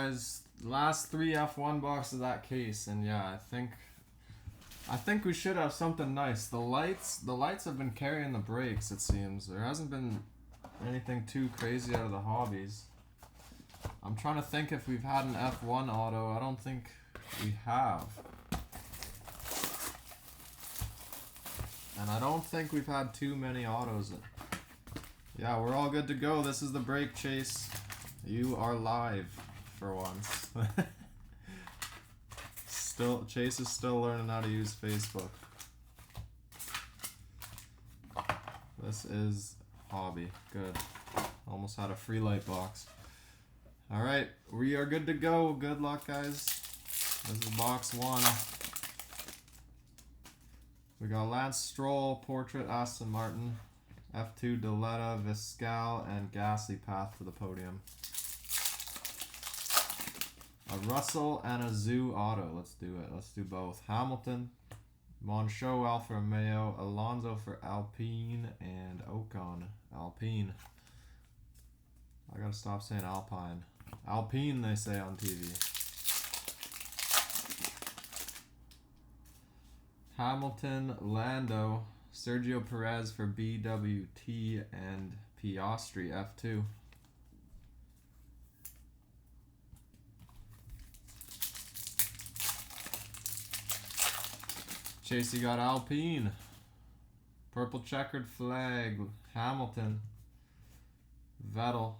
guys. Last 3 F1 boxes of that case, and yeah, I think we should have something nice. The lights have been carrying the brakes, it seems. There hasn't been anything too crazy out of the hobbies. I'm trying to think if we've had an F1 auto. I don't think we have. And I don't think we've had too many autos. Yeah, we're all good to go. This is the break, Chase. You are live for once. Chase is still learning how to use Facebook. This is hobby. Good. Almost had a free light box. Alright, we are good to go. Good luck, guys. This is box 1. We got Lance Stroll, Portrait, Aston Martin, F2, Deletta, Viscal, and Gasly, Path to the Podium. A Russell and a Zoo auto. Let's do it. Let's do both. Hamilton, Monchaux, Alfa Romeo, Alonso for Alpine, and Ocon, Alpine. I gotta stop saying Alpine. Alpine, they say on TV. Hamilton, Lando, Sergio Perez for BWT, and Piastri, F2. Chase, you got Alpine. Purple checkered flag, Hamilton. Vettel.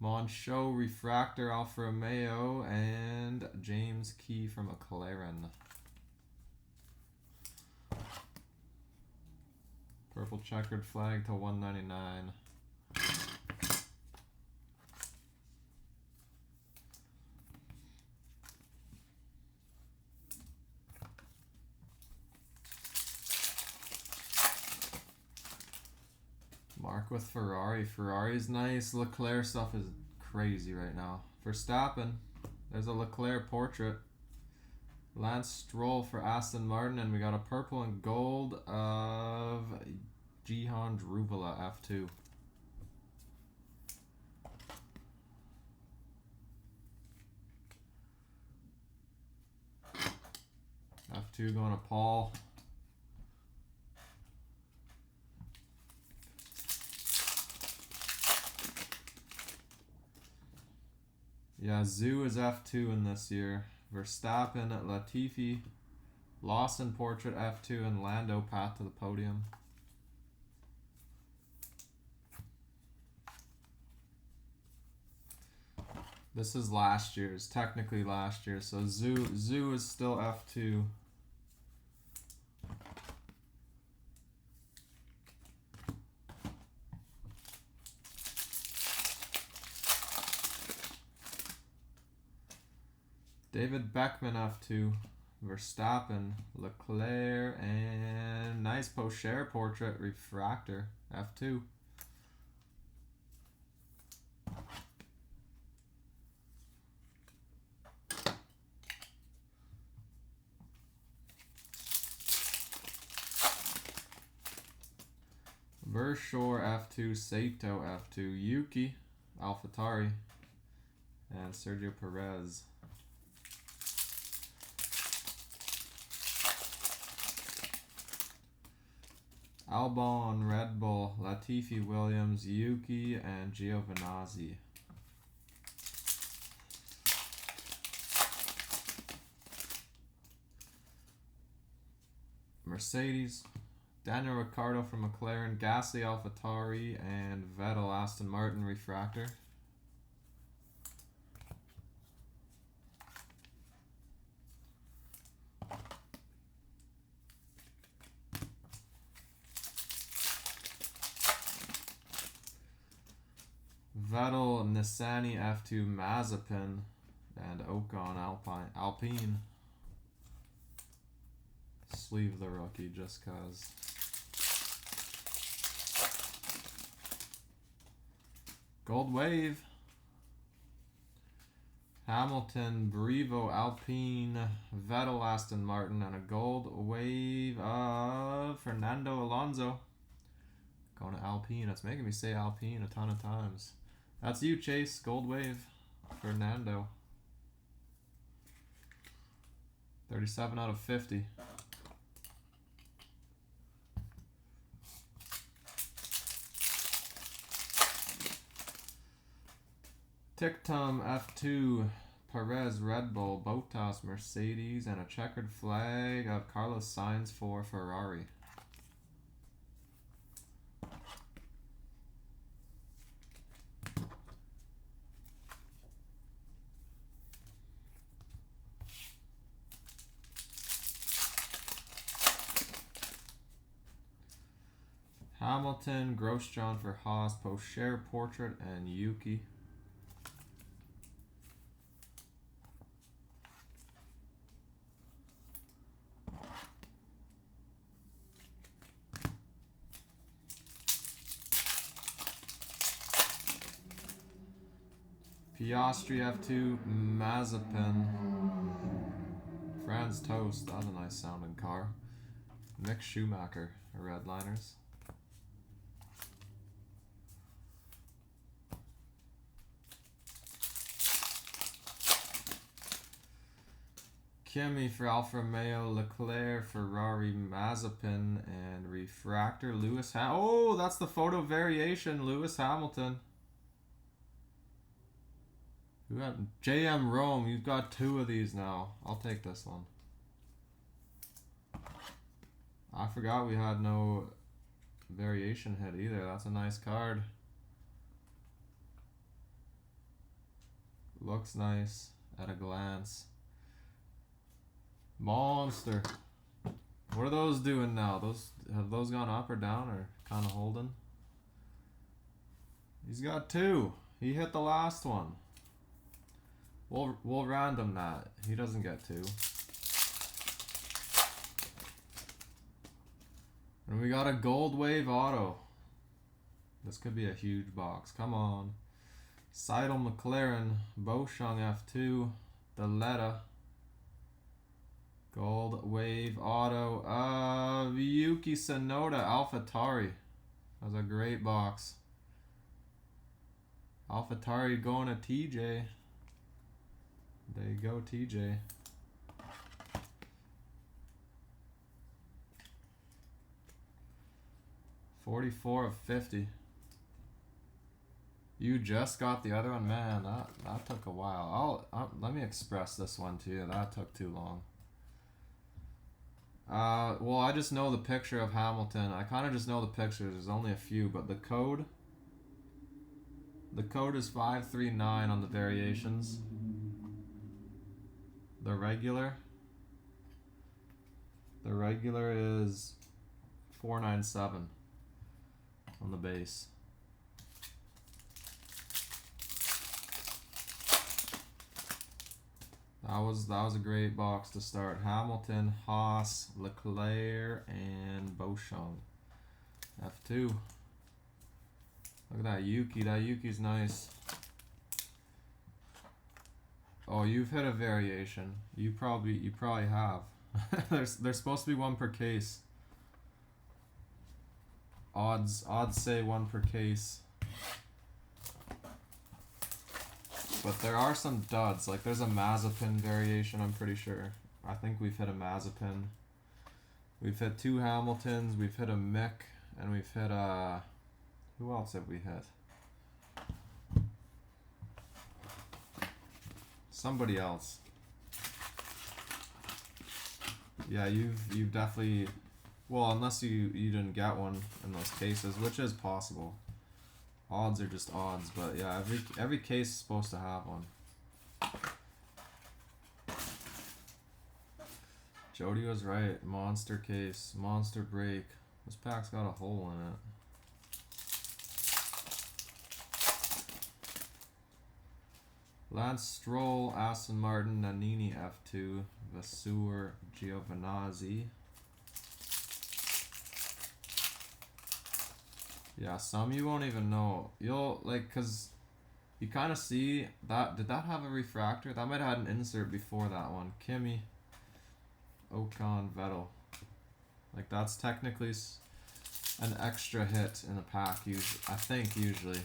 Monchaux, Refractor, Alfa Romeo, and James Key from McLaren. Purple checkered flag to 199. Mark with Ferrari. Ferrari's nice. Leclerc stuff is crazy right now. Verstappen. There's a Leclerc portrait. Lance Stroll for Aston Martin, and we got a purple and gold of Jihan Druvela, F2. F2 going to Paul. Yeah, Zoo is F2 in this year. Verstappen, Latifi, Lawson portrait F2, and Lando Path to the Podium. This is last year's, technically last year, so Zoo is still F2. David Beckman F2, Verstappen, Leclerc, and nice Pocher portrait Refractor F2. Vershaw F2, Sato F2, Yuki, AlphaTauri, and Sergio Perez. Albon, Red Bull, Latifi, Williams, Yuki, and Giovinazzi. Mercedes, Daniel Ricciardo from McLaren, Gasly, AlphaTauri, and Vettel, Aston Martin, Refractor. Vettel, Nissany, F2, Mazepin, and Ocon, Alpine. Sleeve the rookie just cause. Gold Wave. Hamilton, Brevo, Alpine, Vettel, Aston Martin, and a gold wave of Fernando Alonso. Going to Alpine. It's making me say Alpine a ton of times. That's you, Chase. Gold wave. Fernando. 37 out of 50. Tictum F2, Perez Red Bull, Bottas Mercedes, and a checkered flag of Carlos Sainz for Ferrari. Hamilton, Grosjean for Haas, Pocher Portrait, and Yuki. Piastri F2, Mazepin, Franz Toast, that's a nice sounding car. Mick Schumacher, Redliners. Kimi for Alfa Romeo, Leclerc, Ferrari, Mazepin, and Refractor, Lewis oh, that's the photo variation, Lewis Hamilton. Who got JM Rome? You've got 2 of these now. I'll take this one. I forgot we had no variation hit either. That's a nice card. Looks nice at a glance. Monster. What are those doing now? Have those gone up or down or kind of holding? He's got 2. He hit the last one. We'll random that. He doesn't get 2. And we got a Gold Wave auto. This could be a huge box. Come on. Seidel McLaren, Beauchamp F2, Deletta. Gold Wave auto. Yuki Tsunoda, AlphaTauri. That was a great box. AlphaTauri going to TJ. There you go, TJ. $44 of 50. You just got the other one, man. That took a while. Let me express this one to you. That took too long. Well, I just know the picture of Hamilton. I kind of just know the pictures. There's only a few, but the code is 539 on the variations. The regular is 497 on the base. That was a great box to start. Hamilton, Haas, Leclerc, and Beauchamp. F2. Look at that Yuki. That Yuki's nice. Oh, you've hit a variation. You probably have. There's supposed to be 1 per case. Odds say 1 per case. But there are some duds. Like there's a Mazepin variation, I'm pretty sure. I think we've hit a Mazepin. We've hit 2 Hamiltons, we've hit a Mick, and we've hit a... Who else have we hit? Somebody else. Yeah, you've definitely... Well, unless you didn't get one in those cases, which is possible. Odds are just odds, but yeah, every case is supposed to have one. Jody was right. Monster case, monster break. This pack's got a hole in it. Lance Stroll, Aston Martin, Nannini F2, Vasseur, Giovinazzi. Yeah, some you won't even know. You'll, like, cause you kind of see that. Did that have a refractor? That might have had an insert before that one. Kimi, Ocon, Vettel. Like, that's technically an extra hit in a pack, usually. I think, usually.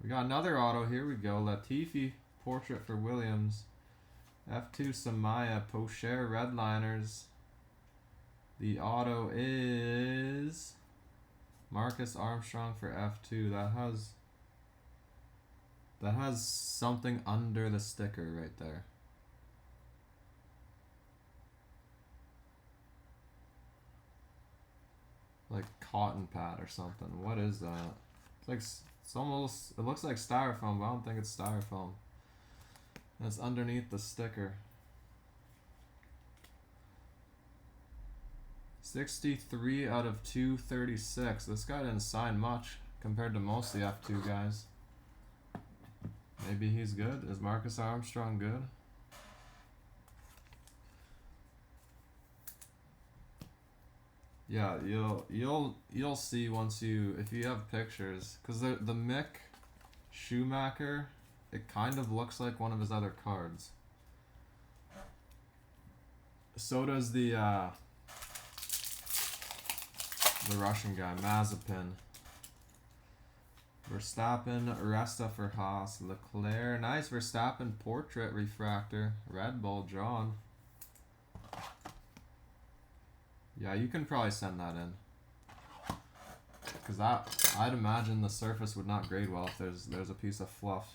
We got another auto. Here we go. Latifi portrait for Williams. F2 Samaya Pocher Redliners. The auto is Marcus Armstrong for F2. That has something under the sticker right there. Like cotton pad or something. What is that? It's like it looks like styrofoam, but I don't think it's styrofoam. That's underneath the sticker. 63 out of 236. This guy didn't sign much compared to most of the F2 guys. Maybe he's good. Is Marcus Armstrong good? Yeah, you'll see once if you have pictures, because the Mick Schumacher, it kind of looks like one of his other cards. So does the Russian guy, Mazepin. Verstappen, Resta for Haas, Leclerc, nice Verstappen portrait refractor, Red Bull drawn. Yeah, you can probably send that in. Because I'd imagine the surface would not grade well if there's a piece of fluff.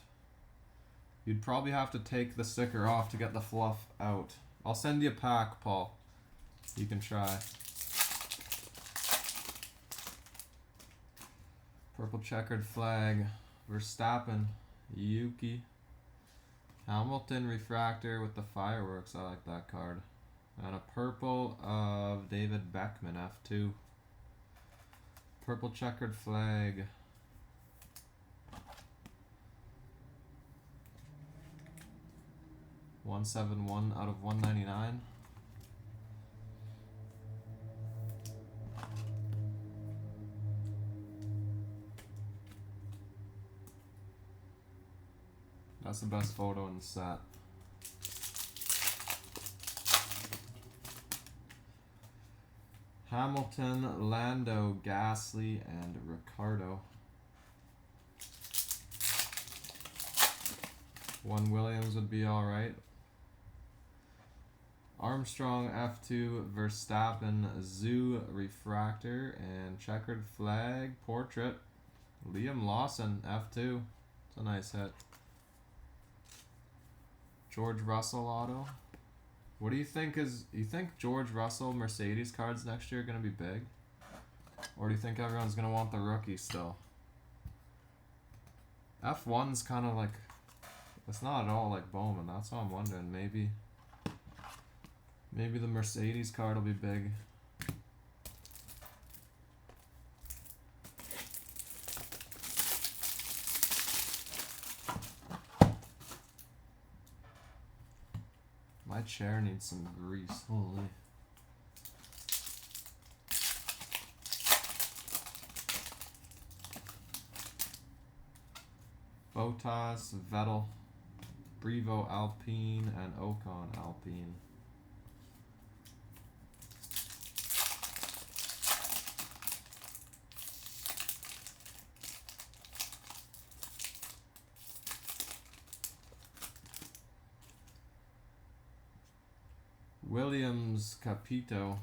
You'd probably have to take the sticker off to get the fluff out. I'll send you a pack, Paul. You can try. Purple checkered flag, Verstappen, Yuki. Hamilton refractor with the fireworks, I like that card. And a purple of David Beckman, F2. Purple checkered flag. $171 out of 199. That's the best photo in the set. Hamilton, Lando, Gasly, and Ricardo. One Williams would be alright. Armstrong, F2, Verstappen, Zoo, refractor, and checkered flag, portrait. Liam Lawson, F2. It's a nice hit. George Russell auto. What do you think you think George Russell Mercedes cards next year are going to be big? Or do you think everyone's going to want the rookie still? F1's kind of like, it's not at all like Bowman. That's what I'm wondering. Maybe the Mercedes card will be big. My chair needs some grease. Holy. Bottas, Vettel, Brevo Alpine, and Ocon Alpine. Williams, Capito,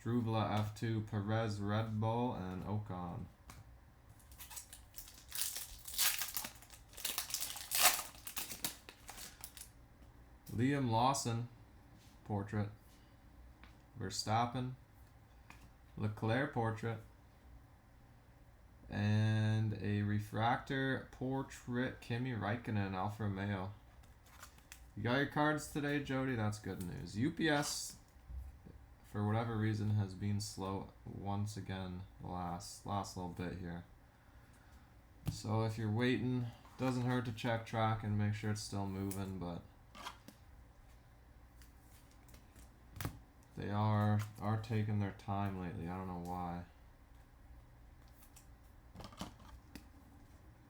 Druvla F2, Perez, Red Bull, and Ocon. Liam Lawson, portrait. Verstappen, Leclerc portrait, and a refractor portrait, Kimi Räikkönen, Alfa Romeo. You got your cards today, Jody? That's good news. UPS, for whatever reason, has been slow once again the last little bit here. So if you're waiting, doesn't hurt to check track and make sure it's still moving, but they are taking their time lately. I don't know why.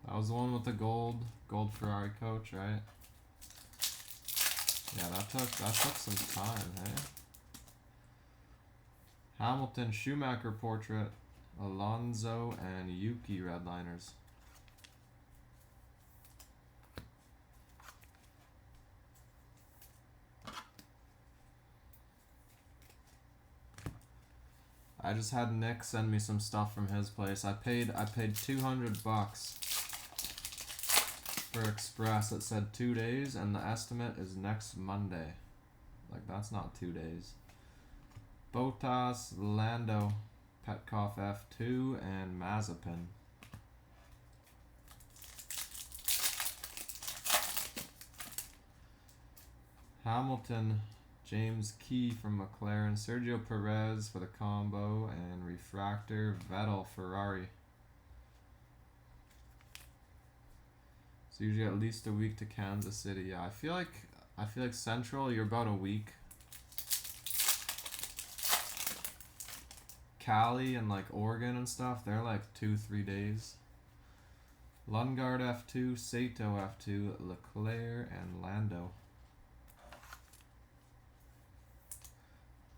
That was the one with the gold Ferrari coach, right? Yeah, that took some time, hey? Hamilton, Schumacher portrait, Alonso, and Yuki redliners. I just had Nick send me some stuff from his place. I paid $200 for express. It said 2 days, and the estimate is next Monday. Like, that's not 2 days. Botas, Lando, Petkoff F2, and Mazepin. Hamilton, James Key from McLaren, Sergio Perez for the combo, and refractor, Vettel, Ferrari. So usually at least a week to Kansas City. Yeah, I feel like Central, you're about a week. Cali and like Oregon and stuff, they're like 2-3 days. Lundgaard F2, Sato F2, Leclerc, and Lando.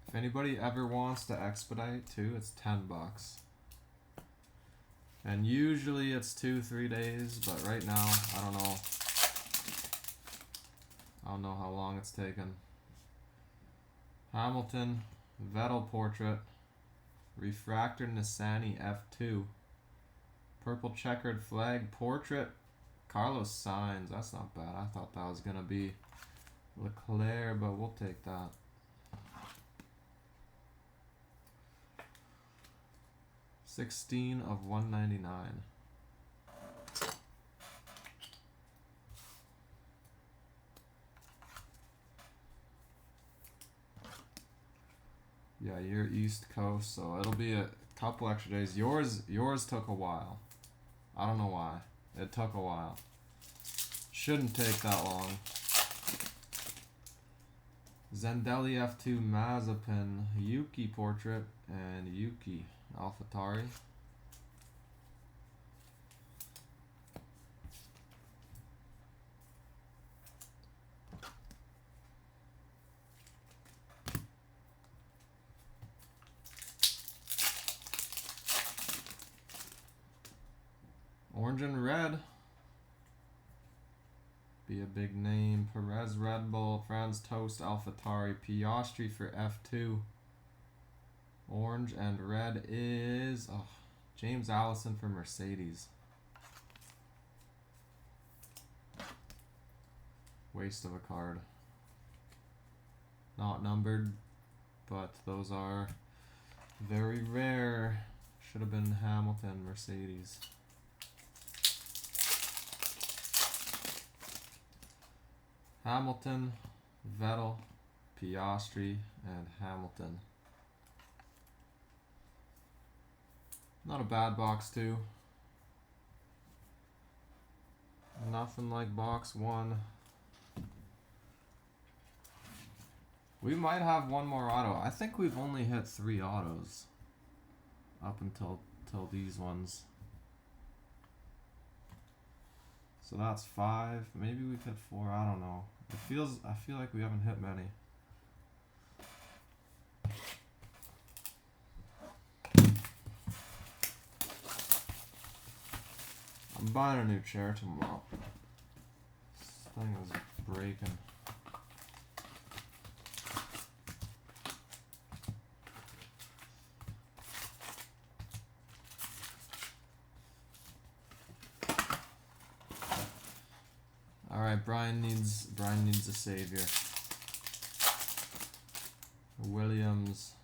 If anybody ever wants to expedite too, it's $10. And usually it's 2-3 days, but right now, I don't know. I don't know how long it's taken. Hamilton, Vettel portrait, refractor Nissany F2, purple checkered flag portrait, Carlos Sainz. That's not bad. I thought that was gonna be Leclerc, but we'll take that. $16/199. Yeah, you're East Coast, so it'll be a couple extra days. Yours took a while. I don't know why. It took a while. Shouldn't take that long. Zendelli F2, Mazepin, Yuki portrait, and Yuki AlphaTauri. Orange and red. Be a big name. Perez, Red Bull, Franz Tost, AlphaTauri, Piastri for F2. Orange and red is James Allison for Mercedes. Waste of a card. Not numbered, but those are very rare. Should have been Hamilton, Mercedes. Hamilton, Vettel, Piastri, and Hamilton. Not a bad box too. Nothing like box one. We might have one more auto. I think we've only hit 3 autos up until these ones. So that's 5. Maybe we've hit 4. I don't know. I feel like we haven't hit many. I'm buying a new chair tomorrow. This thing is breaking. Alright, Brian needs a savior. Williams,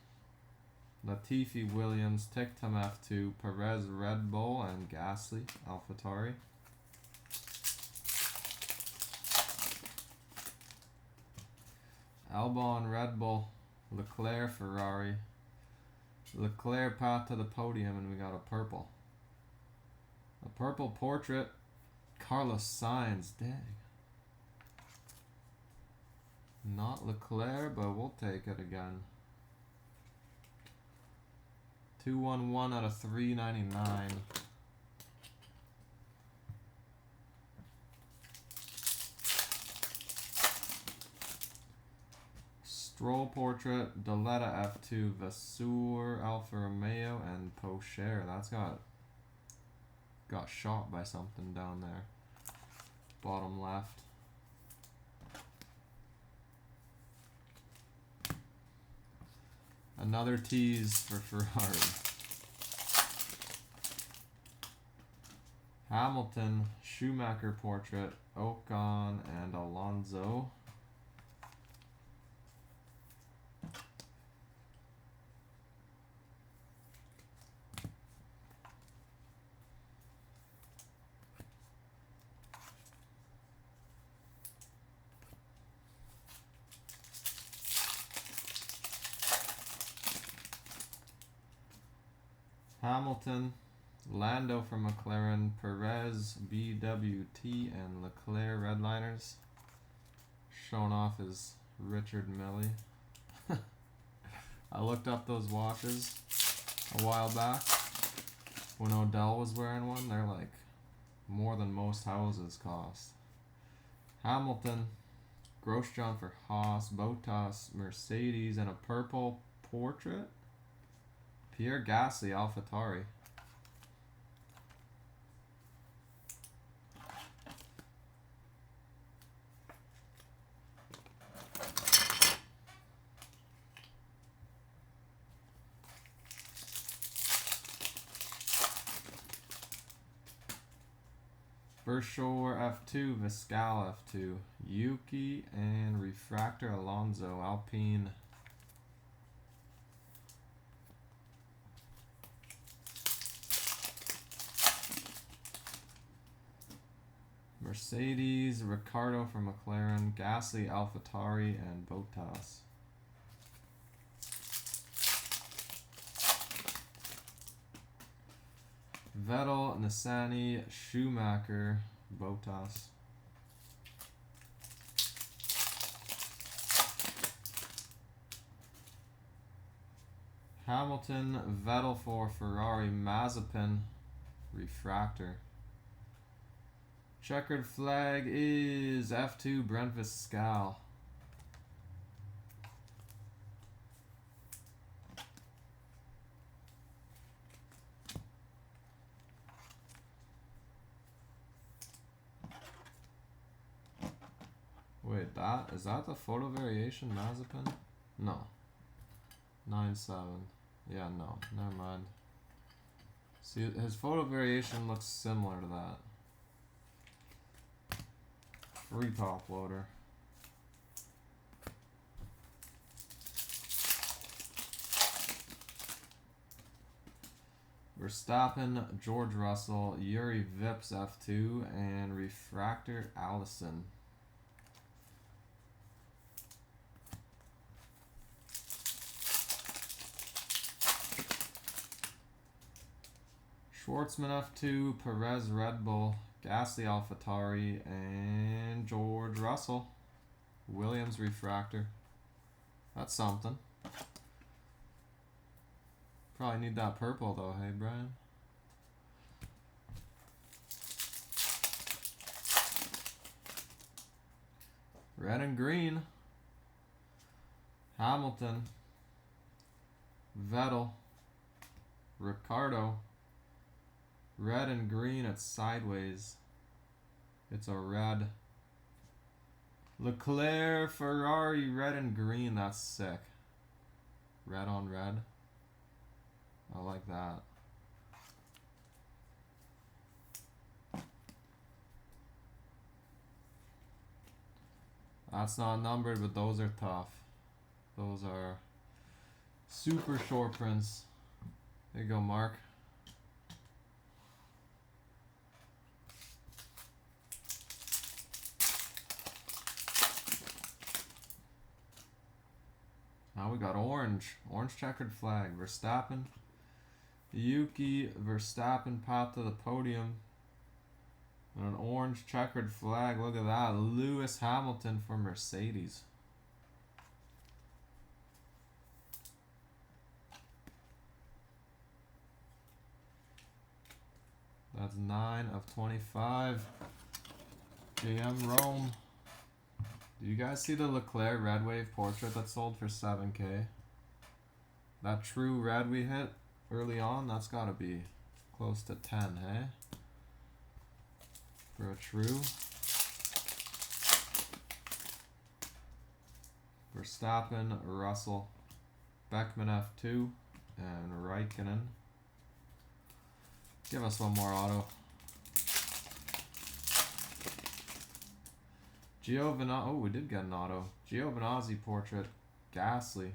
Latifi, Williams, Tictum F2, Perez, Red Bull, and Gasly, AlphaTauri. Albon, Red Bull, Leclerc, Ferrari. Leclerc path to the podium, and we got a purple. A purple portrait, Carlos Sainz. Dang. Not Leclerc, but we'll take it again. 211 out of 399. Stroll portrait, Daletta F2, Vasseur, Alfa Romeo, and Pocher. That's got shot by something down there. Bottom left. Another tease for Ferrari. Hamilton, Schumacher portrait, Ocon, and Alonso. Hamilton, Lando from McLaren, Perez, BWT, and Leclerc Redliners. Showing off his Richard Mille. I looked up those watches a while back when Odell was wearing one. They're like more than most houses cost. Hamilton, Grosjean for Haas, Bottas, Mercedes, and a purple portrait. Pierre Gasly, AlphaTauri. Bershore F2, Viscal F2, Yuki, and Refractor Alonso, Alpine. Mercedes, Ricardo from McLaren, Gasly, AlphaTauri, and Bottas. Vettel, Nissany, Schumacher, Bottas. Hamilton, Vettel for Ferrari, Mazepin, Refractor. Checkered flag is F2, Brent Viscal. Wait, is that the photo variation Mazepin? No. 9-7. Yeah, no. Never mind. See, his photo variation looks similar to that. Free top loader. Verstappen, George Russell, Yuri Vips F2, and Refractor Allison. Schwartzman F2, Perez Red Bull, Gasly AlphaTauri, and George Russell. Williams Refractor. That's something. Probably need that purple though, hey Brian? Red and green. Hamilton. Vettel. Ricardo. Red and green, it's sideways. It's a red. Leclerc, Ferrari, red and green, that's sick. Red on red. I like that. That's not numbered, but those are tough. Those are super short prints. There you go, Mark. Now we got orange. Orange checkered flag. Verstappen. Yuki Verstappen path to the podium. And an orange checkered flag. Look at that. Lewis Hamilton for Mercedes. That's 9 of 25. JM Rome. Do you guys see the Leclerc Red Wave portrait that sold for 7K? That true red we hit early on, that's gotta be close to 10, hey? For a true. Verstappen, Russell. Beckman F2, and Raikkonen. Give us one more auto. Oh, we did get an auto. Giovinazzi portrait, Gasly,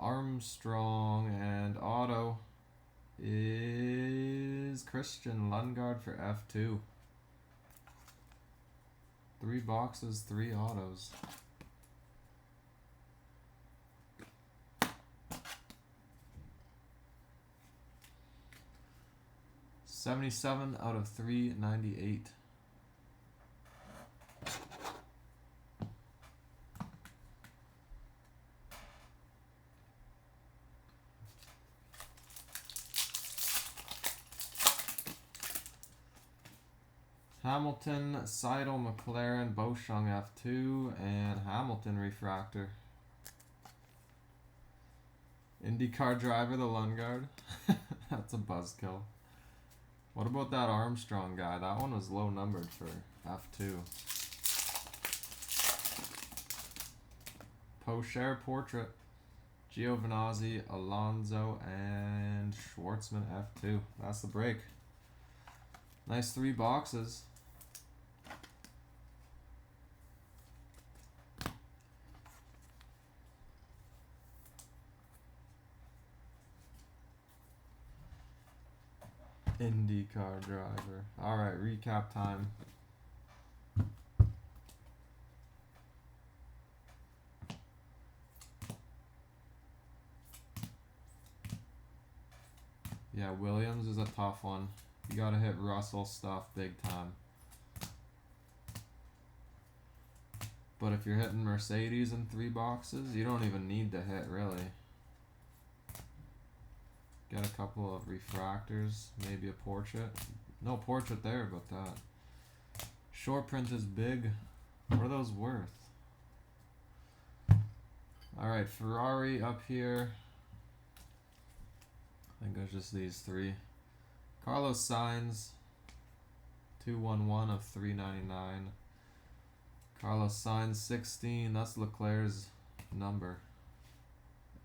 Armstrong, and auto is Christian Lundgaard for F2. 3 boxes, 3 autos. $77 out of $398. Hamilton, Seidel, McLaren, Beauchamp F2, and Hamilton refractor. IndyCar driver, the Lundgaard. That's a buzzkill. What about that Armstrong guy? That one was low numbered for F2. Pocher portrait. Giovinazzi, Alonso, and Schwartzman F2. That's the break. Nice 3 boxes. IndyCar driver. Alright, recap time. Yeah, Williams is a tough one. You gotta hit Russell stuff big time. But if you're hitting Mercedes in 3 boxes, you don't even need to hit, really. Get a couple of refractors, maybe a portrait. No portrait there, but that. Short print is big. What are those worth? Alright, Ferrari up here. I think there's just these 3. Carlos Sainz, 211 of 399. Carlos Sainz 16, that's Leclerc's number.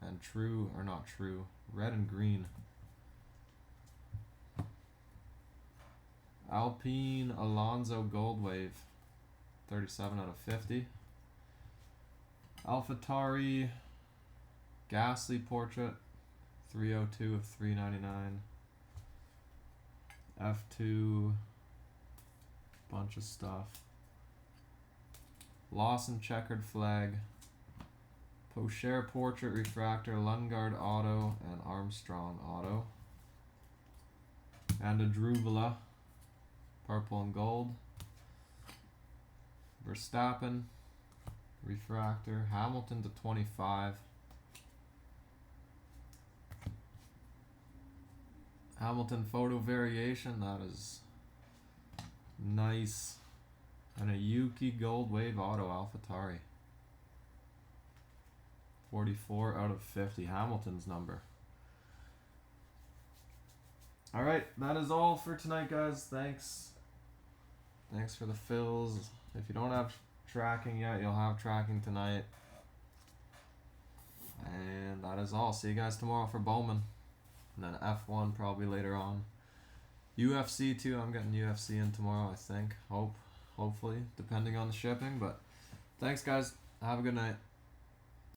And true, or not true, red and green. Alpine Alonso Gold Wave, 37 out of 50. AlphaTauri Gasly portrait, 302 of 399. F2, bunch of stuff. Lawson checkered flag. Pocher portrait refractor, Lundgaard auto, and Armstrong auto. And a Druvela, purple and gold. Verstappen refractor, Hamilton to 25. Hamilton photo variation, that is nice. And a Yuki Gold Wave auto AlphaTauri. 44 out of 50, Hamilton's number. Alright, that is all for tonight, guys. Thanks for the fills. If you don't have tracking yet, you'll have tracking tonight. And that is all. See you guys tomorrow for Bowman. And then F1 probably later on. UFC too. I'm getting UFC in tomorrow, I think. Hopefully, depending on the shipping. But thanks, guys. Have a good night.